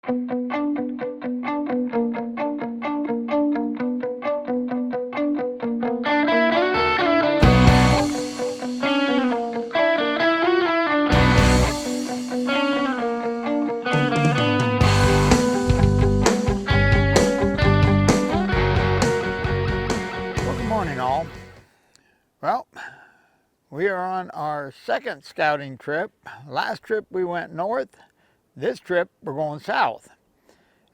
Well, we are on our second scouting trip. Last trip we went north. This trip we're going south.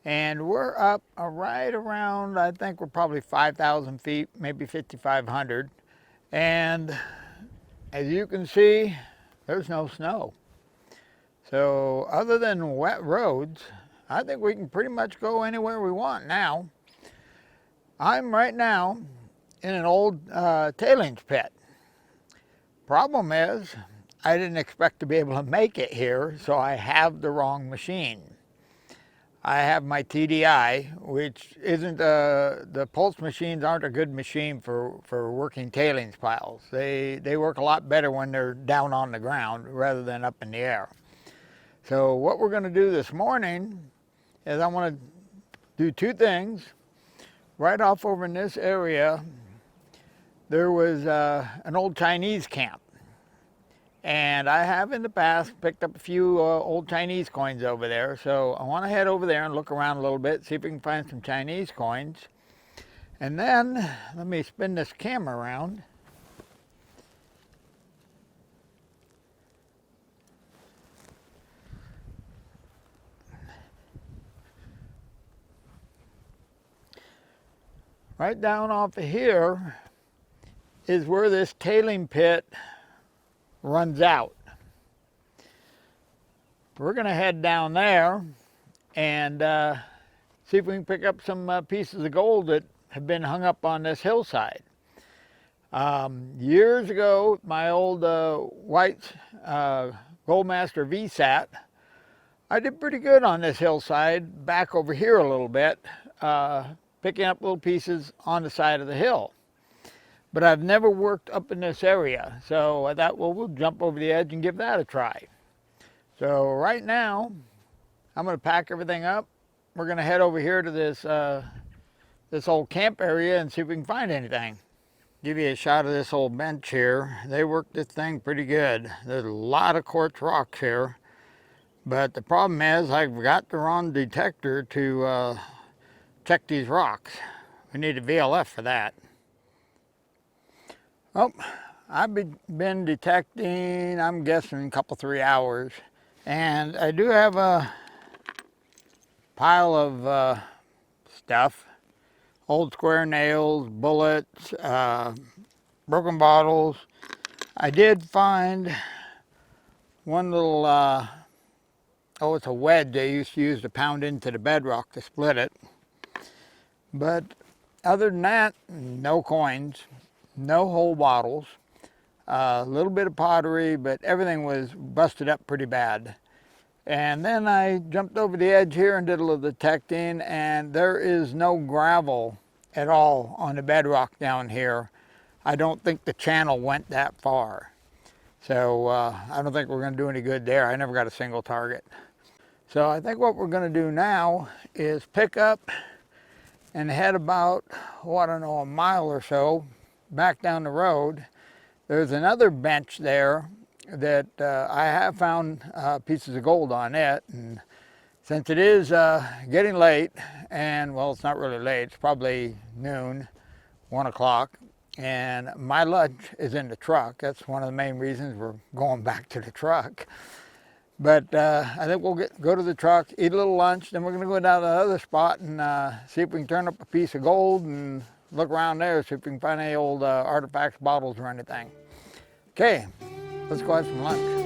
And we're up right around, I think we're probably 5,000 feet, maybe 5,500. And as you can see, there's no snow. So other than wet roads, I think we can pretty much go anywhere we want now. I'm right now in an old tailings pit. Problem is, I didn't expect to be able to make it here, so I have the wrong machine. I have my TDI, which isn't, the pulse machines aren't a good machine for working tailings piles. They work a lot better when they're down on the ground rather than up in the air. So what we're going to do this morning is I want to do two things. Right off over in this area, there was an old Chinese camp. And I have in the past picked up a few old Chinese coins over there. So I want to head over there and look around a little bit, see if we can find some Chinese coins. And then, let me spin this camera around. Right down off of here is where this tailing pit runs out. We're going to head down there and see if we can pick up some pieces of gold that have been hung up on this hillside. Years ago, my old White's Goldmaster VSAT, I did pretty good on this hillside, back over here a little bit, picking up little pieces on the side of the hill. But I've never worked up in this area, so I thought, well, we'll jump over the edge and give that a try. So right now, I'm going to pack everything up. We're going to head over here to this old camp area and see if we can find anything. Give you a shot of this old bench here. They worked this thing pretty good. There's a lot of quartz rocks here, but the problem is I've got the wrong detector to check these rocks. We need a VLF for that. Oh, I've been detecting, I'm guessing, a couple, 3 hours. And I do have a pile of stuff. Old square nails, bullets, broken bottles. I did find one little, it's a wedge they used to use to pound into the bedrock to split it. But other than that, no coins. No whole bottles, a little bit of pottery, but everything was busted up pretty bad. And then I jumped over the edge here and did a little detecting, and there is no gravel at all on the bedrock down here. I don't think the channel went that far. So I don't think we're going to do any good there. I never got a single target. So I think what we're going to do now is pick up and head about, I don't know, a mile or so back down the road. There's another bench there that I have found pieces of gold on it, and since it is getting late, and well, it's not really late, it's probably noon, 1 o'clock, and my lunch is in the truck. That's one of the main reasons we're going back to the truck. But I think we'll go to the truck, eat a little lunch, then we're going to go down to another spot and see if we can turn up a piece of gold and look around there, see if we can find any old artifacts, bottles, or anything. Okay, let's go have some lunch.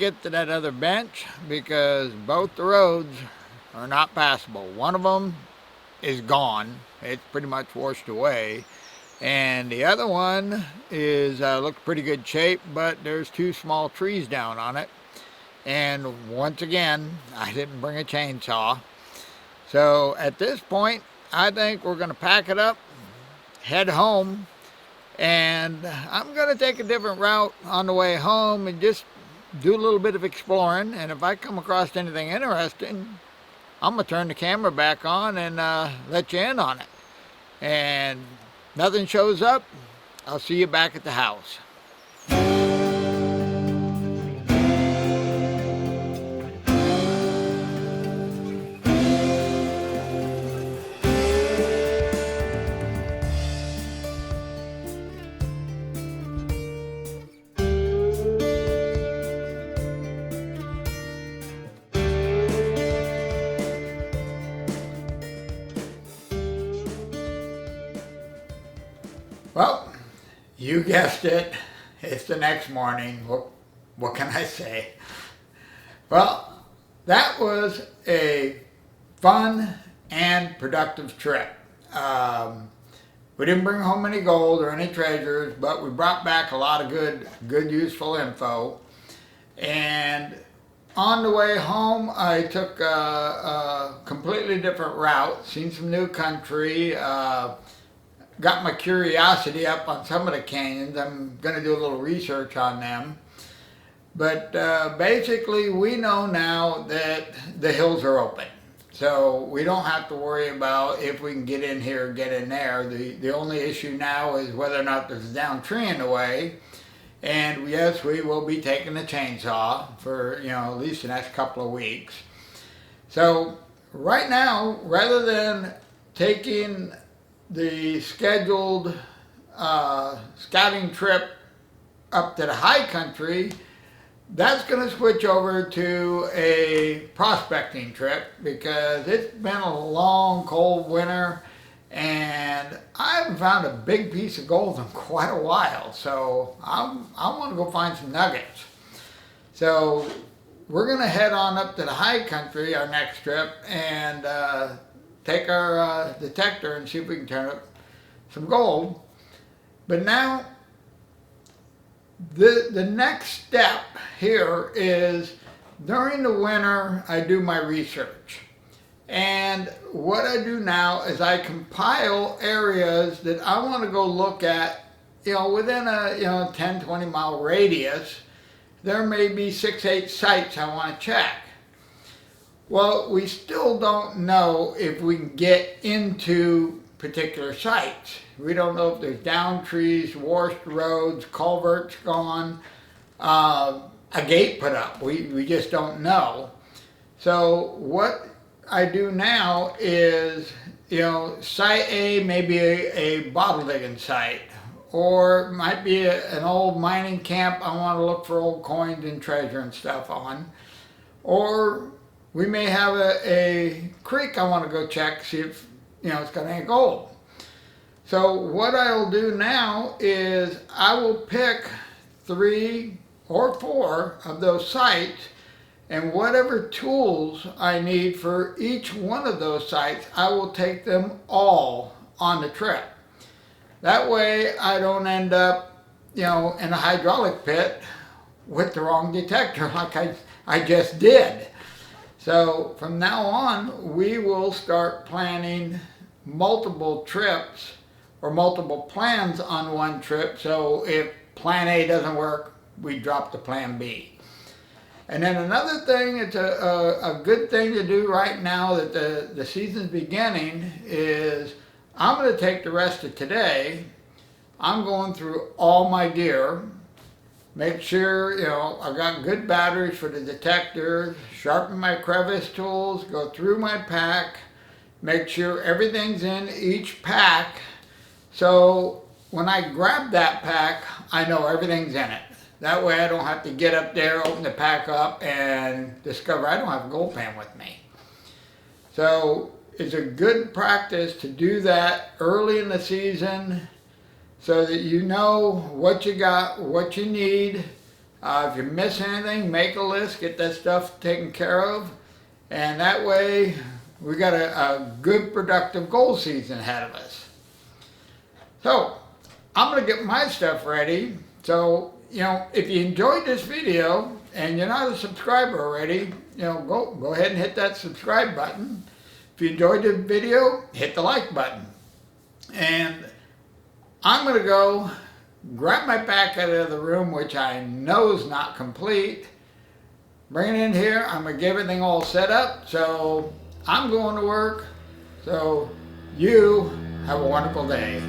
get to that other bench because both the roads are not passable. One of them is gone. It's pretty much washed away. And the other one is looks pretty good shape, but there's two small trees down on it. And once again, I didn't bring a chainsaw. So at this point, I think we're going to pack it up, head home, and I'm going to take a different route on the way home and just do a little bit of exploring. And if I come across anything interesting, I'm going to turn the camera back on and let you in on it. And nothing shows up, I'll see you back at the house. Well, you guessed it. It's the next morning. What can I say? Well, that was a fun and productive trip. We didn't bring home any gold or any treasures, but we brought back a lot of good useful info. And on the way home, I took a completely different route, seen some new country, got my curiosity up on some of the canyons. I'm going to do a little research on them. But basically, we know now that the hills are open. So we don't have to worry about if we can get in here or get in there. The only issue now is whether or not there's a downed tree in the way. And yes, we will be taking the chainsaw for, at least the next couple of weeks. So right now, rather than taking the scheduled scouting trip up to the high country, that's going to switch over to a prospecting trip because it's been a long, cold winter and I haven't found a big piece of gold in quite a while. So I want to go find some nuggets. So we're going to head on up to the high country our next trip and take our detector and see if we can turn up some gold. But now, the next step here is during the winter I do my research. And what I do now is I compile areas that I want to go look at, within a 10, 20 mile radius. There may be 6, 8 sites I want to check. Well, we still don't know if we can get into particular sites. We don't know if there's downed trees, washed roads, culverts gone, a gate put up. We just don't know. So what I do now is, site A may be a bottle digging site, or it might be an old mining camp I want to look for old coins and treasure and stuff on, or we may have a creek I want to go check, see if it's got any gold. So what I'll do now is I will pick 3 or 4 of those sites, and whatever tools I need for each one of those sites, I will take them all on the trip. That way I don't end up, in a hydraulic pit with the wrong detector like I just did. So from now on, we will start planning multiple trips or multiple plans on one trip. So if plan A doesn't work, we drop to plan B. And then another thing, it's a good thing to do right now that the season's beginning, is I'm going to take the rest of today. I'm going through all my gear, make sure, I've got good batteries for the detector, sharpen my crevice tools, go through my pack, make sure everything's in each pack. So when I grab that pack, I know everything's in it. That way I don't have to get up there, open the pack up, and discover I don't have a gold pan with me. So it's a good practice to do that early in the season so that you know what you got, what you need, If you miss anything, make a list, get that stuff taken care of, and that way we got a good productive gold season ahead of us. So I'm going to get my stuff ready. So, if you enjoyed this video and you're not a subscriber already, go ahead and hit that subscribe button. If you enjoyed the video, hit the like button. And I'm going to go grab my pack out of the room, which I know is not complete. Bring it in here. I'm going to get everything all set up. So I'm going to work. So you have a wonderful day.